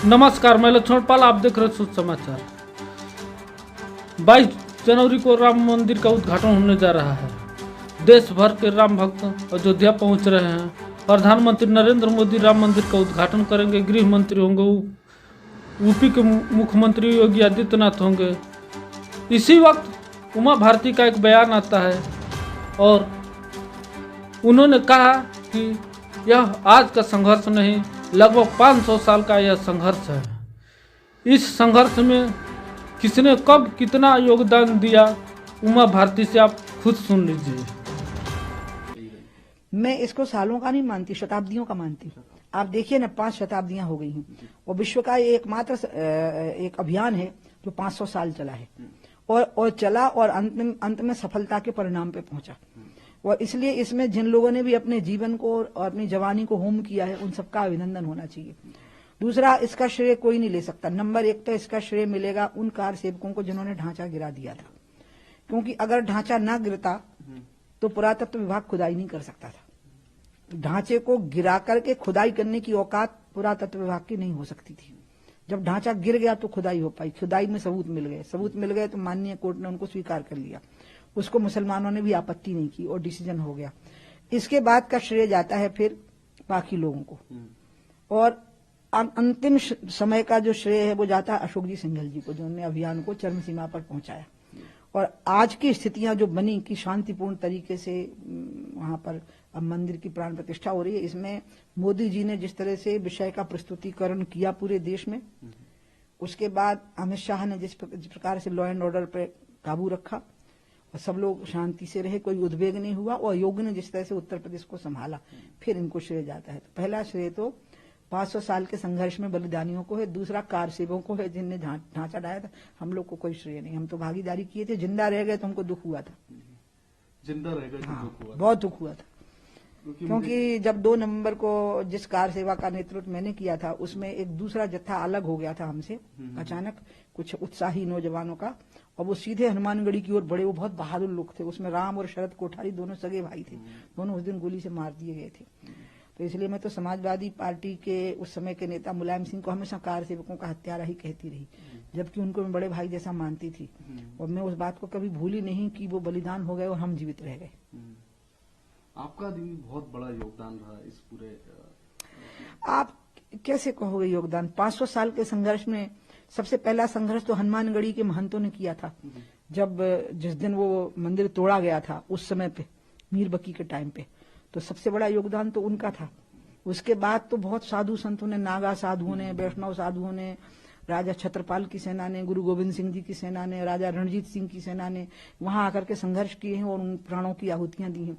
नमस्कार, मैं लक्ष्मण पाल, आप देख रहे सूच समाचार। 22 जनवरी को राम मंदिर का उद्घाटन होने जा रहा है। देश भर के राम भक्त अयोध्या पहुंच रहे हैं। प्रधानमंत्री नरेंद्र मोदी राम मंदिर का उद्घाटन करेंगे। गृह मंत्री होंगे, यूपी के मुख्यमंत्री योगी आदित्यनाथ होंगे। इसी वक्त उमा भारती का एक बयान आता है और उन्होंने कहा कि यह आज का संघर्ष नहीं, लगभग 500 साल का यह संघर्ष है। इस संघर्ष में किसने कब कितना योगदान दिया, उमा भारती से आप खुद सुन लीजिए। मैं इसको सालों का नहीं मानती, शताब्दियों का मानती। आप देखिए ना, 5 शताब्दियां हो गई हैं और विश्व का ये एकमात्र एक अभियान है जो 500 साल चला है और चला और अंत में सफलता के परिणाम पे पहुंचा। और इसलिए इसमें जिन लोगों ने भी अपने जीवन को और अपनी जवानी को होम किया है, उन सबका अभिनंदन होना चाहिए। दूसरा, इसका श्रेय कोई नहीं ले सकता। नंबर 1 तो इसका श्रेय मिलेगा उन कार सेवकों को जिन्होंने ढांचा गिरा दिया था, क्योंकि अगर ढांचा ना गिरता तो पुरातत्व विभाग खुदाई नहीं कर सकता था। ढांचे को गिरा करके खुदाई करने की औकात पुरातत्व विभाग की नहीं हो सकती थी। जब ढांचा गिर गया तो खुदाई हो पाई। खुदाई में सबूत मिल गए तो माननीय कोर्ट ने उनको स्वीकार कर लिया। उसको मुसलमानों ने भी आपत्ति नहीं की और डिसीजन हो गया। इसके बाद का श्रेय जाता है फिर बाकी लोगों को, और अंतिम समय का जो श्रेय है वो जाता है अशोक जी सिंघल जी को, जिन्होंने अभियान को चरम सीमा पर पहुंचाया। और आज की स्थितियां जो बनी कि शांतिपूर्ण तरीके से वहां पर अब मंदिर की प्राण प्रतिष्ठा हो रही है, इसमें मोदी जी ने जिस तरह से विषय का प्रस्तुतिकरण किया पूरे देश में, उसके बाद अमित शाह ने जिस प्रकार से लॉ एंड ऑर्डर पर काबू रखा और सब लोग शांति से रहे, कोई उद्वेग नहीं हुआ, और योगी ने जिस तरह से उत्तर प्रदेश को संभाला, फिर इनको श्रेय जाता है। तो पहला श्रेय तो 500 साल के संघर्ष में बलिदानियों को है। दूसरा कार सेवकों को है जिनने ढांचा डाया था। हम लोग को कोई श्रेय नहीं, हम तो भागीदारी किए थे। जिंदा रह गए तो हमको दुख हुआ था। जिंदा रह गए तो दुख हुआ, बहुत दुख हुआ था, क्योंकि जब 2 नवंबर को जिस कार सेवा का नेतृत्व मैंने किया था, उसमें एक दूसरा जत्था अलग हो गया था हमसे अचानक, कुछ उत्साही नौजवानों का, और वो सीधे हनुमानगढ़ी की ओर बढ़े। वो बहुत बहादुर लोग थे। उसमें राम और शरद कोठारी दोनों सगे भाई थे। दोनों उस दिन गोली से मार दिए गए थे। तो इसलिए मैं तो समाजवादी पार्टी के उस समय के नेता मुलायम सिंह को हमेशा कार सेवकों का हत्यारा ही कहती रही, जबकि उनको मैं बड़े भाई जैसा मानती थी। और मैं उस बात को कभी भूली नहीं कि वो बलिदान हो गए और हम जीवित रह गए। आपका भी बहुत बड़ा योगदान रहा इस पूरे। आप कैसे कहोगे योगदान? 500 साल के संघर्ष में सबसे पहला संघर्ष तो हनुमानगढ़ी के महंतों ने किया था। जब जिस दिन वो मंदिर तोड़ा गया था, उस समय पे मीर बकी के टाइम पे, तो सबसे बड़ा योगदान तो उनका था। उसके बाद तो बहुत साधु संतों ने, नागा साधुओं ने, वैष्णव साधुओं ने, राजा छत्रपाल की सेना ने, गुरु गोविंद सिंह जी की सेना ने, राजा रणजीत सिंह की सेना ने वहां आकर के संघर्ष किए हैं और उन प्राणों की आहुतियां दी हैं।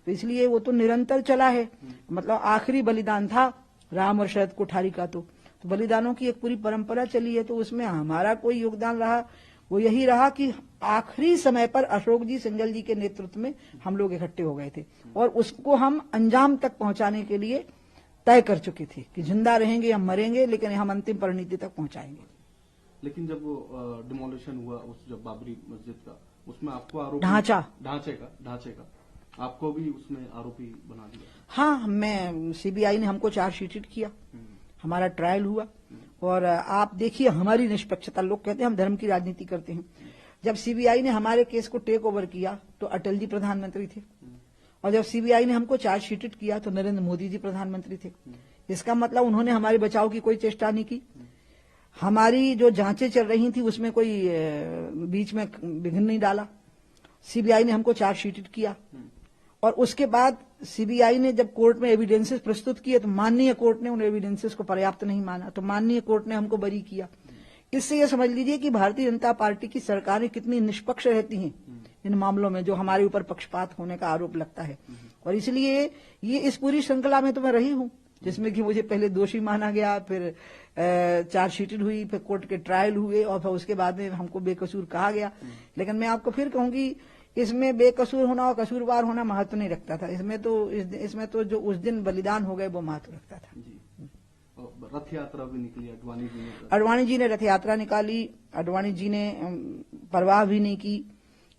तो इसलिए वो तो निरंतर चला है। मतलब आखिरी बलिदान था राम और शरद कोठारी का। तो बलिदानों की एक पूरी परंपरा चली है। तो उसमें हमारा कोई योगदान रहा, वो यही रहा कि आखिरी समय पर अशोक जी सिंघल जी के नेतृत्व में हम लोग इकट्ठे हो गए थे और उसको हम अंजाम तक पहुंचाने के लिए तय कर चुके थे कि जिंदा रहेंगे या मरेंगे, लेकिन हम अंतिम परिणति तक पहुंचाएंगे। लेकिन जब वो डिमोलिशन हुआ, उस जब बाबरी मस्जिद का, उसमें आपको आरोप ढांचे का आपको भी उसमें आरोपी बना दिया? हाँ, मैं सीबीआई ने हमको चार्जशीटेड किया, हमारा ट्रायल हुआ। और आप देखिए हमारी निष्पक्षता। लोग कहते हैं हम धर्म की राजनीति करते हैं। जब सीबीआई ने हमारे केस को टेक ओवर किया तो अटल जी प्रधानमंत्री थे, और जब सीबीआई ने हमको चार्जशीटेड किया तो नरेंद्र मोदी जी प्रधानमंत्री थे। इसका मतलब उन्होंने हमारे बचाव की कोई चेष्टा नहीं की। हमारी जो जांचें चल रही थी उसमें कोई बीच में विघ्न नहीं डाला। सीबीआई ने हमको चार्जशीटेड किया और उसके बाद सीबीआई ने जब कोर्ट में एविडेंसेस प्रस्तुत किए तो माननीय कोर्ट ने उन एविडेंसेस को पर्याप्त नहीं माना, तो माननीय कोर्ट ने हमको बरी किया। इससे यह समझ लीजिए कि भारतीय जनता पार्टी की सरकारें कितनी निष्पक्ष रहती हैं इन मामलों में जो हमारे ऊपर पक्षपात होने का आरोप लगता है। और इसलिए ये इस पूरी श्रृंखला में तो मैं रही हूं, जिसमें कि मुझे पहले दोषी माना गया, फिर चार्जशीटेड हुई, फिर कोर्ट के ट्रायल हुए और फिर उसके बाद में हमको बेकसूर कहा गया। लेकिन मैं आपको फिर कहूंगी, इसमें बेकसूर होना और कसूरवार होना महत्व नहीं रखता था। इसमें तो जो उस दिन बलिदान हो गए वो महत्व रखता था। रथ यात्रा भी निकली अडवाणी जी ने। अडवाणी जी ने रथ यात्रा निकाली। अडवाणी जी ने परवाह भी नहीं की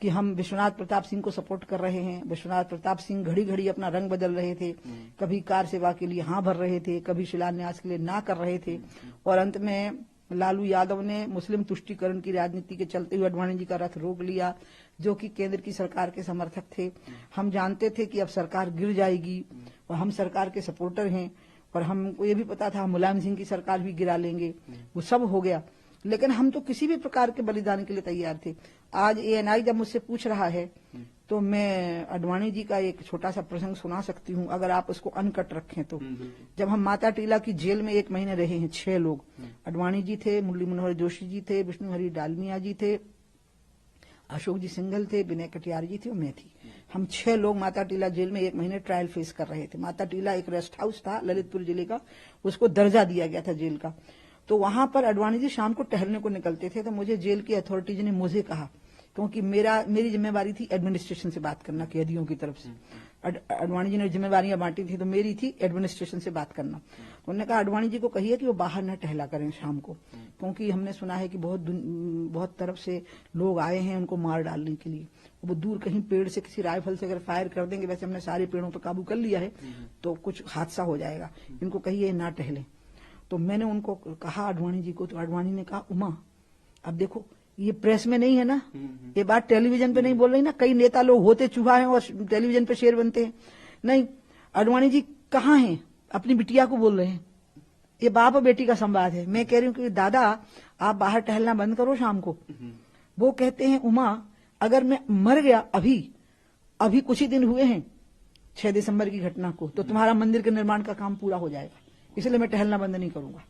कि हम विश्वनाथ प्रताप सिंह को सपोर्ट कर रहे हैं। विश्वनाथ प्रताप सिंह घड़ी घड़ी अपना रंग बदल रहे थे, कभी कार सेवा के लिए हाँ भर रहे थे, कभी शिलान्यास के लिए ना कर रहे थे, और अंत में लालू यादव ने मुस्लिम तुष्टीकरण की राजनीति के चलते हुए अडवाणी जी का रथ रोक लिया, जो कि केंद्र की सरकार के समर्थक थे। हम जानते थे कि अब सरकार गिर जाएगी और हम सरकार के सपोर्टर हैं, और हमको ये भी पता था मुलायम सिंह की सरकार भी गिरा लेंगे। वो सब हो गया, लेकिन हम तो किसी भी प्रकार के बलिदान के लिए तैयार थे। आज एएनआई जब मुझसे पूछ रहा है तो मैं अडवाणी जी का एक छोटा सा प्रसंग सुना सकती हूँ, अगर आप उसको अनकट रखें तो। जब हम माता टीला की जेल में 1 महीने रहे हैं, 6 लोग, अडवाणी जी थे, मुरली मनोहर जोशी जी थे, विष्णु हरि डालमिया जी थे, अशोक जी सिंघल थे, विनय कटियार जी थे और मैं थी। हम 6 लोग माता टीला जेल में 1 महीने ट्रायल फेस कर रहे थे। माता टीला एक रेस्ट हाउस था ललितपुर जिले का, उसको दर्जा दिया गया था जेल का। तो वहां पर अडवाणी जी शाम को टहलने को निकलते थे, तो मुझे जेल की अथॉरिटीज ने मुझे कहा, क्योंकि मेरी जिम्मेवारी थी एडमिनिस्ट्रेशन से बात करना कैदियों की तरफ से। अडवाणी जी ने जिम्मेवारियां बांटी थी, तो मेरी थी एडमिनिस्ट्रेशन से बात करना। तो उन्होंने कहा अडवाणी जी को कहिए कि वो बाहर न टहला करें शाम को, क्योंकि हमने सुना है कि बहुत तरफ से लोग आए हैं उनको मार डालने के लिए। वो दूर कहीं पेड़ से किसी राइफल से अगर फायर कर देंगे, वैसे हमने सारे पेड़ों पर काबू कर लिया है, तो कुछ हादसा हो जाएगा, इनको कहिए ना टहले। तो मैंने उनको कहा अडवाणी जी को, तो अडवाणी ने कहा उमा अब देखो ये प्रेस में नहीं है ना, ये बात टेलीविजन पे नहीं बोल रही ना, कई नेता लोग होते चूहा हैं और टेलीविजन पे शेर बनते हैं। नहीं, अडवाणी जी कहाँ हैं, अपनी बिटिया को बोल रहे हैं, ये बाप और बेटी का संवाद है। मैं कह रही हूँ कि दादा आप बाहर टहलना बंद करो शाम को। वो कहते हैं उमा अगर मैं मर गया अभी कुछ ही दिन हुए हैं 6 दिसंबर की घटना को, तो तुम्हारा मंदिर के निर्माण का काम पूरा हो जाएगा, इसलिए मैं टहलना बंद नहीं करूंगा।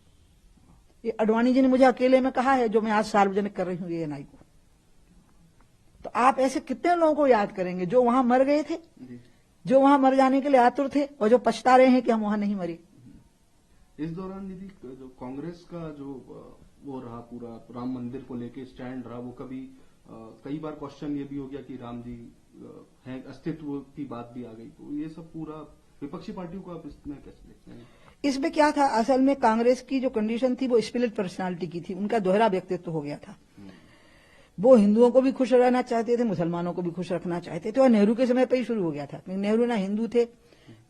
ये अडवाणी जी ने मुझे अकेले में कहा है, जो मैं आज सार्वजनिक कर रही हूँ एएनआई को। तो आप ऐसे कितने लोगों को याद करेंगे जो वहां मर गए थे, जो वहां मर जाने के लिए आतुर थे और जो पछता रहे हैं कि हम वहां नहीं मरे। इस दौरान दीदी जो कांग्रेस का जो वो रहा पूरा राम मंदिर को लेके स्टैंड रहा, वो कभी कई बार क्वेश्चन ये भी हो गया कि राम जी है, अस्तित्व की बात भी आ गई। तो ये सब पूरा विपक्षी पार्टियों को आप इसमें कैसे देखते हैं? इसमें क्या था, असल में कांग्रेस की जो कंडीशन थी वो स्पिरिट पर्सनालिटी की थी, उनका दोहरा व्यक्तित्व हो गया था। वो हिंदुओं को भी खुश रहना चाहते थे, मुसलमानों को भी खुश रखना चाहते थे, और नेहरू के समय पर ही शुरू हो गया था। नेहरू ना हिंदू थे,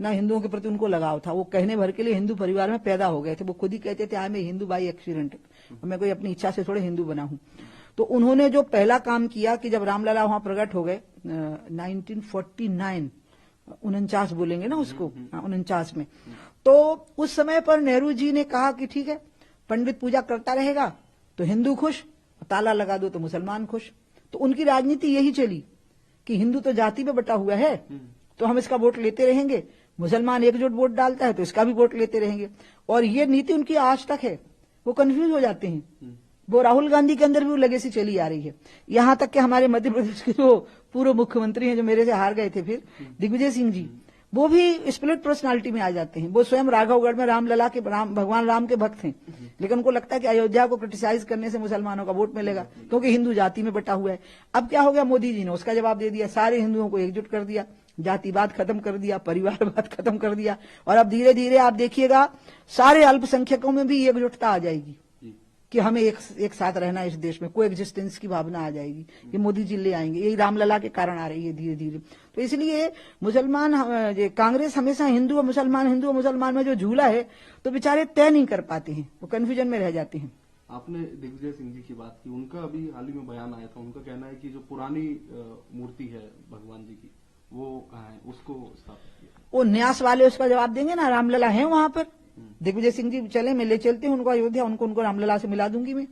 ना हिंदुओं के प्रति उनको लगाव था। वो कहने भर के लिए हिंदू परिवार में पैदा हो गए थे। वो खुद ही कहते थे आई मैं हिंदू बाई एक्सीडेंट, मैं कोई अपनी इच्छा से थोड़े हिंदू बना हूं। तो उन्होंने जो पहला काम किया कि जब रामलला वहां प्रकट हो गए 1949 49 बोलेंगे ना उसको, 49 में, तो उस समय पर नेहरू जी ने कहा कि ठीक है पंडित पूजा करता रहेगा तो हिंदू खुश, ताला लगा दो तो मुसलमान खुश। तो उनकी राजनीति यही चली कि हिंदू तो जाति में बटा हुआ है तो हम इसका वोट लेते रहेंगे, मुसलमान एकजुट वोट डालता है तो इसका भी वोट लेते रहेंगे। और ये नीति उनकी आज तक है। वो कंफ्यूज हो जाते हैं। वो राहुल गांधी के अंदर भी वो लेगेसी चली आ रही है। यहां तक कि हमारे मध्य प्रदेश के जो पूर्व मुख्यमंत्री हैं, जो मेरे से हार गए थे फिर, दिग्विजय सिंह जी, वो भी स्प्लिट पर्सनालिटी में आ जाते हैं। वो स्वयं राघवगढ़ में रामलला के भगवान राम के भक्त हैं, लेकिन उनको लगता है कि अयोध्या को क्रिटिसाइज करने से मुसलमानों का वोट मिलेगा, क्योंकि हिंदू जाति में बटा हुआ है। अब क्या हो गया, मोदी जी ने उसका जवाब दे दिया, सारे हिंदुओं को एकजुट कर दिया, जातिवाद खत्म कर दिया, परिवारवाद खत्म कर दिया, और अब धीरे धीरे आप देखिएगा सारे अल्पसंख्यकों में भी एकजुटता आ जाएगी कि हमें एक साथ रहना है इस देश में, कोई एग्जिस्टेंस की भावना आ जाएगी। ये मोदी जी ले आएंगे, यही रामलला के कारण आ रही है धीरे धीरे। तो इसलिए कांग्रेस हमेशा हिंदू और मुसलमान में जो झूला है तो बेचारे तय नहीं कर पाते हैं, वो कंफ्यूजन में रह जाते हैं। आपने दिग्विजय सिंह जी की बात की, उनका अभी हाल ही में बयान आया था, उनका कहना है कि जो पुरानी मूर्ति है भगवान जी की वो कहाँ है, उसको स्थापित किया। वो न्यास वाले उसका जवाब देंगे ना, रामलला है वहां पर। दिग्विजय सिंह जी चले, मैं ले चलती हूँ उनको अयोध्या, उनको रामलला से मिला दूंगी मैं।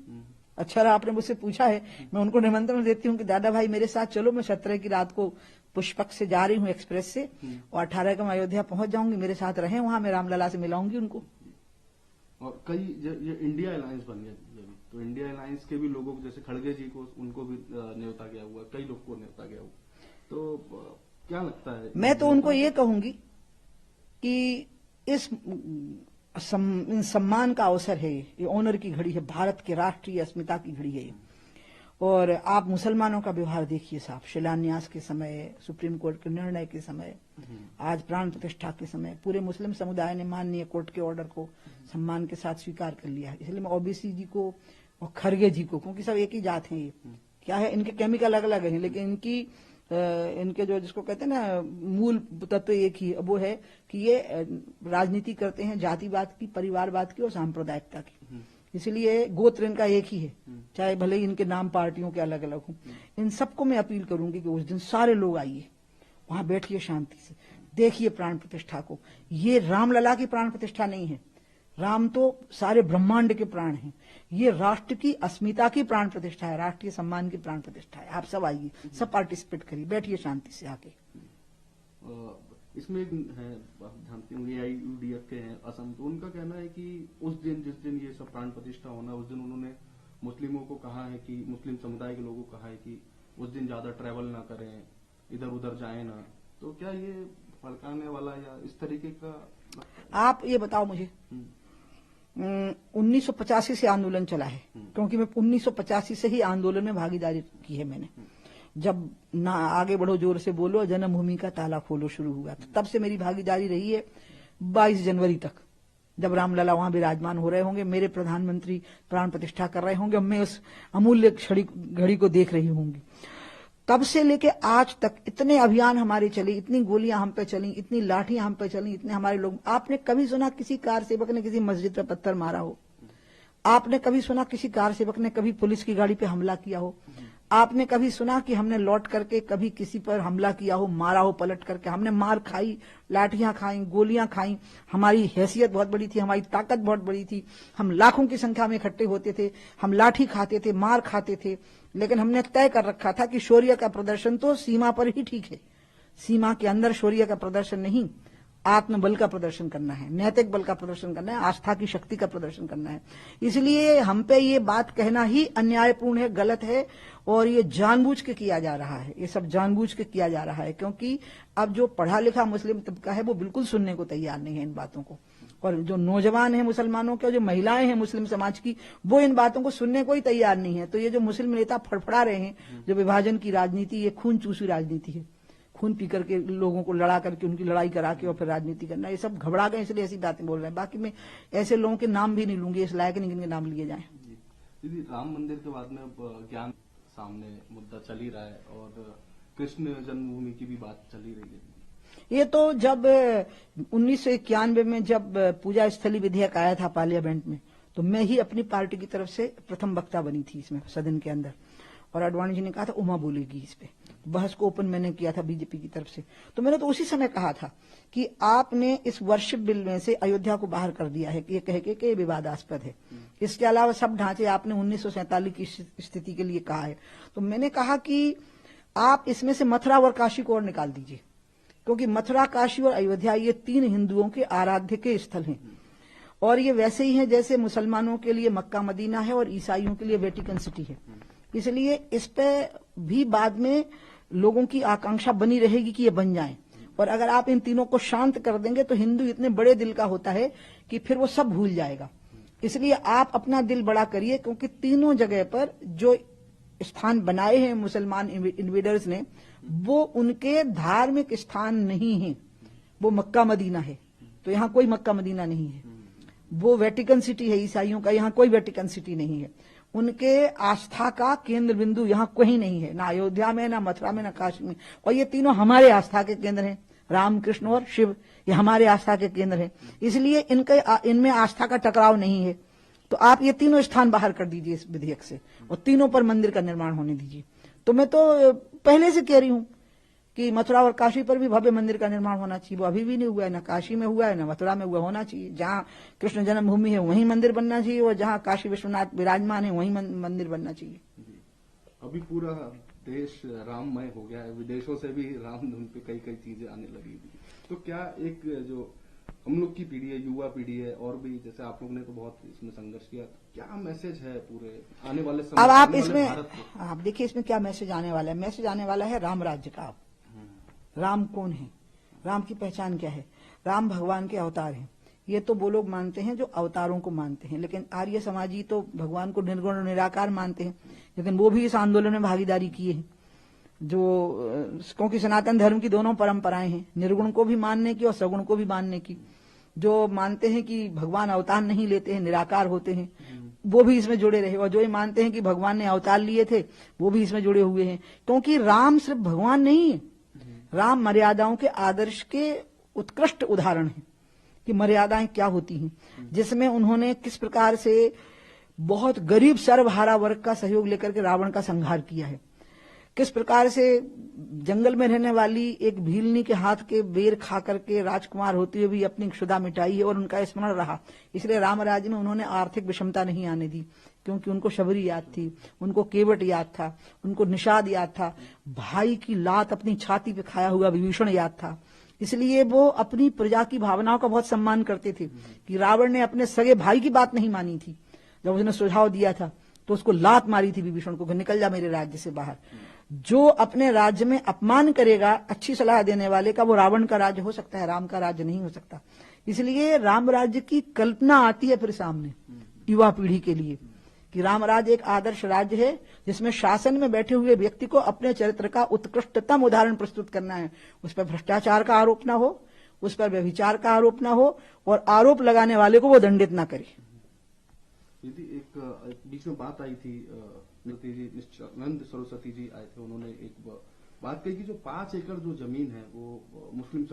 अच्छा रहा आपने मुझसे पूछा है, मैं उनको निमंत्रण देती हूँ कि दादा भाई मेरे साथ चलो, मैं 17 की रात को पुष्पक से जा रही हूँ एक्सप्रेस से, और 18 को मैं अयोध्या पहुंच जाऊंगी, मेरे साथ रहे वहां, मैं रामलला से मिलाऊंगी उनको। और कई ये इंडिया अलायंस बन गया, तो इंडिया अलायंस के भी लोगों को, जैसे खड़गे जी को, उनको भी न्योता गया हुआ, कई लोग को न्योता गया हुआ। तो क्या लगता है? मैं तो उनको ये कहूंगी कि इस सम्मान का अवसर है, ये ऑनर की घड़ी है, भारत के राष्ट्रीय अस्मिता की घड़ी है। और आप मुसलमानों का व्यवहार देखिए साहब, शिलान्यास के समय, सुप्रीम कोर्ट के निर्णय के समय, आज प्राण प्रतिष्ठा के समय, पूरे मुस्लिम समुदाय ने माननीय कोर्ट के ऑर्डर को सम्मान के साथ स्वीकार कर लिया है। इसलिए मैं ओबीसी जी को और खड़गे जी को, क्योंकि सब एक ही जात हैं ये, क्या है, इनके केमिकल अलग अलग हैं, लेकिन इनके जो जिसको कहते हैं ना मूल तत्व एक ही है, वो है कि ये राजनीति करते हैं जातिवाद की, परिवारवाद की और सांप्रदायिकता की। इसलिए गोत्र इनका एक ही है, चाहे भले ही इनके नाम पार्टियों के अलग अलग हों। इन सबको मैं अपील करूंगी कि उस दिन सारे लोग आइए, वहां बैठिए शांति से, देखिए प्राण प्रतिष्ठा को। ये रामलला की प्राण प्रतिष्ठा नहीं है, राम तो सारे ब्रह्मांड के प्राण हैं। ये राष्ट्र की अस्मिता की प्राण प्रतिष्ठा है, राष्ट्रीय सम्मान की प्राण प्रतिष्ठा है। आप सब आइए, सब पार्टिसिपेट करिए, बैठिए शांति से आके। इसमें एक है, जानते होंगे AIUDF के हैं असम, तो उनका कहना है कि उस दिन जिस दिन ये सब प्राण प्रतिष्ठा होना, उस दिन उन्होंने मुस्लिमों को कहा है कि, मुस्लिम समुदाय के लोगों को कहा है कि उस दिन ज्यादा ट्रैवल ना करें, इधर उधर जाए ना। तो क्या ये भड़काने वाला या इस तरीके का? आप ये बताओ मुझे, 1985 से आंदोलन चला है, क्योंकि मैं 1985 से ही आंदोलन में भागीदारी की है मैंने। जब ना आगे बढ़ो जोर से बोलो, जन्मभूमि का ताला खोलो शुरू हुआ, तो तब से मेरी भागीदारी रही है 22 जनवरी तक, जब रामलला वहां विराजमान हो रहे होंगे, मेरे प्रधानमंत्री प्राण प्रतिष्ठा कर रहे होंगे, मैं उस अमूल्य घड़ी को देख रही होंगी। तब से लेके आज तक इतने अभियान हमारे चले, इतनी गोलियां हम पे चली, इतनी लाठियां हम पे चली, इतने हमारे लोग। आपने कभी सुना किसी कार सेवक ने किसी मस्जिद पे पत्थर मारा हो? आपने कभी सुना किसी कार सेवक ने कभी पुलिस की गाड़ी पे हमला किया हो? आपने कभी सुना कि हमने लौट करके कभी किसी पर हमला किया हो, मारा हो पलट करके? हमने मार खाई, लाठियां खाई, गोलियां खाई। हमारी हैसियत बहुत बड़ी थी, हमारी ताकत बहुत बड़ी थी, हम लाखों की संख्या में इकट्ठे होते थे, हम लाठी खाते थे, मार खाते थे, लेकिन हमने तय कर रखा था कि शौर्य का प्रदर्शन तो सीमा पर ही ठीक है, सीमा के अंदर शौर्य का प्रदर्शन नहीं, आत्मबल का प्रदर्शन करना है, नैतिक बल का प्रदर्शन करना है, आस्था की शक्ति का प्रदर्शन करना है। इसलिए हम पे ये बात कहना ही अन्यायपूर्ण है, गलत है, और ये जानबूझ के किया जा रहा है, ये सब जानबूझ के किया जा रहा है, क्योंकि अब जो पढ़ा लिखा मुस्लिम तबका है वो बिल्कुल सुनने को तैयार नहीं है इन बातों को, और जो नौजवान है मुसलमानों के, जो महिलाएं हैं मुस्लिम समाज की, वो इन बातों को सुनने को ही तैयार नहीं है। तो ये जो मुस्लिम नेता फड़फड़ा रहे हैं, जो विभाजन की राजनीति, ये खून चूसी राजनीति है, खून पी करके लोगों को लड़ा करके, उनकी लड़ाई करा के और फिर राजनीति करना, ये सब घबरा गए इसलिए ऐसी बातें बोल रहे हैं। बाकी मैं ऐसे लोगों के नाम भी नहीं लूंगी, इस लायक नहीं जिनके नाम लिए जाएं। दीदी, राम मंदिर के बाद में ज्ञान सामने मुद्दा चल ही रहा है, और कृष्ण जन्मभूमि की भी बात चल ही रही है। ये तो जब 1991 में जब पूजा स्थली विधेयक आया था पार्लियामेंट में, तो मैं ही अपनी पार्टी की तरफ से प्रथम वक्ता बनी थी इसमें सदन के अंदर, और आडवाणी जी ने कहा था उमा बोलेगी इस पे, बहस को ओपन मैंने किया था बीजेपी की तरफ से। तो मैंने तो उसी समय कहा था कि आपने इस वर्शिप बिल में से अयोध्या को बाहर कर दिया है, कि ये कह के कि ये विवादास्पद है। इसके अलावा सब ढांचे आपने 1947 की स्थिति के लिए कहा है। तो मैंने कहा कि आप इसमें से मथुरा और काशी को और निकाल दीजिए, क्योंकि मथुरा, काशी और अयोध्या ये 3 हिंदुओं के आराध्य के स्थल हैं, और ये वैसे ही हैं जैसे मुसलमानों के लिए मक्का मदीना है और ईसाइयों के लिए वेटिकन सिटी है। इसलिए इस पे भी बाद में लोगों की आकांक्षा बनी रहेगी कि ये बन जाएं, और अगर आप इन तीनों को शांत कर देंगे तो हिंदू इतने बड़े दिल का होता है कि फिर वो सब भूल जाएगा। इसलिए आप अपना दिल बड़ा करिए, क्योंकि तीनों जगह पर जो स्थान बनाए हैं मुसलमान इन्वेडर्स ने, वो उनके धार्मिक स्थान नहीं है, वो मक्का मदीना है। तो यहाँ कोई मक्का मदीना नहीं है, वो वेटिकन सिटी है ईसाइयों का, यहाँ कोई वेटिकन सिटी नहीं है। उनके आस्था का केंद्र बिंदु यहाँ कहीं नहीं है, ना अयोध्या में, ना मथुरा में, ना काशी में। और ये तीनों हमारे आस्था के केंद्र हैं, राम, कृष्ण और शिव, ये हमारे आस्था के केंद्र हैं। इसलिए इनमें आस्था का टकराव नहीं है। तो आप ये तीनों स्थान बाहर कर दीजिए इस विधेयक से, और तीनों पर मंदिर का निर्माण होने दीजिए। तो मैं तो पहले से कह रही हूं कि मथुरा और काशी पर भी भव्य मंदिर का निर्माण होना चाहिए। वो अभी भी नहीं हुआ है, ना काशी में हुआ है, ना मथुरा में हुआ, होना चाहिए। जहां कृष्ण जन्मभूमि है वहीं मंदिर बनना चाहिए, और जहां काशी विश्वनाथ विराजमान है वहीं मंदिर बनना चाहिए। अभी पूरा देश राममय हो गया है, विदेशों से भी राम धुन पे कई कई चीजें आने लगी थी। तो क्या एक जो हम लोग की पीढ़ी है, युवा पीढ़ी है, और भी जैसे आप लोग ने तो बहुत इसमें संघर्ष किया, क्या मैसेज है पूरे आने वाले समय? अब आप इसमें आप देखिए इसमें क्या मैसेज आने वाला है। मैसेज आने वाला है राम राज्य का। राम कौन है, राम की पहचान क्या है? राम भगवान के अवतार हैं। ये तो वो लोग मानते हैं जो अवतारों को मानते हैं, लेकिन आर्य समाजी तो भगवान को निर्गुण और निराकार मानते हैं, लेकिन वो भी इस आंदोलन में भागीदारी किए हैं। जो क्योंकि सनातन धर्म की दोनों परंपराएं हैं, निर्गुण को भी मानने की और सगुण को भी मानने की। जो मानते हैं कि भगवान अवतार नहीं लेते हैं, निराकार होते हैं, वो भी इसमें जुड़े रहे, और जो ये मानते हैं कि भगवान ने अवतार लिए थे वो भी इसमें जुड़े हुए हैं, क्योंकि राम सिर्फ भगवान नहीं है, राम मर्यादाओं के आदर्श के उत्कृष्ट उदाहरण है कि मर्यादाएं क्या होती हैं, जिसमें उन्होंने किस प्रकार से बहुत गरीब सर्वहारा वर्ग का सहयोग लेकर के रावण का संहार किया है, किस प्रकार से जंगल में रहने वाली एक भीलनी के हाथ के बेर खा करके राजकुमार होते हुए भी अपनी क्षुधा मिटाई है और उनका स्मरण रहा। इसलिए राम राज्य में उन्होंने आर्थिक विषमता नहीं आने दी, क्योंकि उनको शबरी याद थी, उनको केवट याद था, उनको निषाद याद था, भाई की लात अपनी छाती पे खाया हुआ विभीषण याद था। इसलिए वो अपनी प्रजा की भावनाओं का बहुत सम्मान करते थे कि रावण ने अपने सगे भाई की बात नहीं मानी थी, जब उसने सुझाव दिया था तो उसको लात मारी थी विभीषण को, निकल जा मेरे राज्य से बाहर। जो अपने राज्य में अपमान करेगा अच्छी सलाह देने वाले का, वो रावण का राज्य हो सकता है, राम का राज्य नहीं हो सकता। इसलिए राम राज्य की कल्पना आती है फिर सामने युवा पीढ़ी के लिए कि राम राज्य एक आदर्श राज्य है, जिसमें शासन में बैठे हुए व्यक्ति को अपने चरित्र का उत्कृष्टतम उदाहरण प्रस्तुत करना है। उस पर भ्रष्टाचार का आरोप ना हो, उस पर व्यभिचार का आरोप ना हो, और आरोप लगाने वाले को वो दंडित ना करे। दीदी एक बीच में बात आई थी, नित्यानंद सरस्वती जी आए थे, उन्होंने एक बात कही कि जो 5 एकड़ जो जमीन है वो मुस्लिम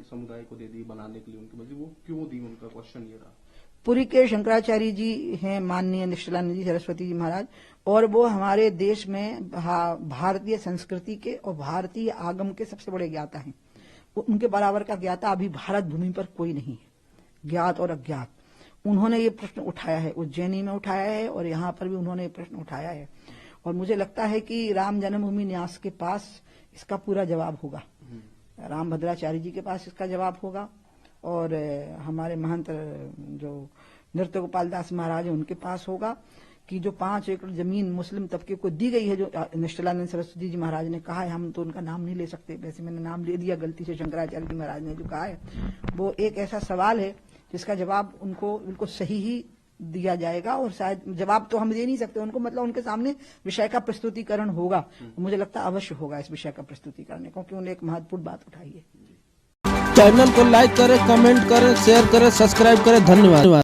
समुदाय को दे दी बनाने के लिए, उनकी मर्जी, वो क्यों दी? उनका क्वेश्चन ये रहा। पुरी के शंकराचार्य जी हैं माननीय निष्ठलानंद जी सरस्वती जी महाराज, और वो हमारे देश में भारतीय संस्कृति के और भारतीय आगम के सबसे बड़े ज्ञाता हैं। उनके बराबर का ज्ञाता अभी भारत भूमि पर कोई नहीं है, ज्ञात और अज्ञात। उन्होंने ये प्रश्न उठाया है, उज्जैनी में उठाया है और यहाँ पर भी उन्होंने ये प्रश्न उठाया है, और मुझे लगता है कि राम जन्मभूमि न्यास के पास इसका पूरा जवाब होगा, राम भद्राचार्य जी के पास इसका जवाब होगा, और हमारे महंत जो नृत्य गोपाल दास महाराज हैं उनके पास होगा कि जो 5 एकड़ जमीन मुस्लिम तबके को दी गई है, जो निष्ठलानंद सरस्वती जी महाराज ने कहा है, हम तो उनका नाम नहीं ले सकते, वैसे मैंने नाम ले दिया गलती से, शंकराचार्य जी महाराज ने जो कहा है वो एक ऐसा सवाल है जिसका जवाब उनको बिल्कुल सही ही दिया जाएगा, और शायद जवाब तो हम दे नहीं सकते उनको, मतलब उनके सामने विषय का प्रस्तुतिकरण होगा, मुझे लगता है अवश्य होगा इस विषय का प्रस्तुतिकरण, क्योंकि उन्होंने एक महत्वपूर्ण बात उठाई है। चैनल को लाइक करें, कमेंट करें, शेयर करें, सब्सक्राइब करें। धन्यवाद।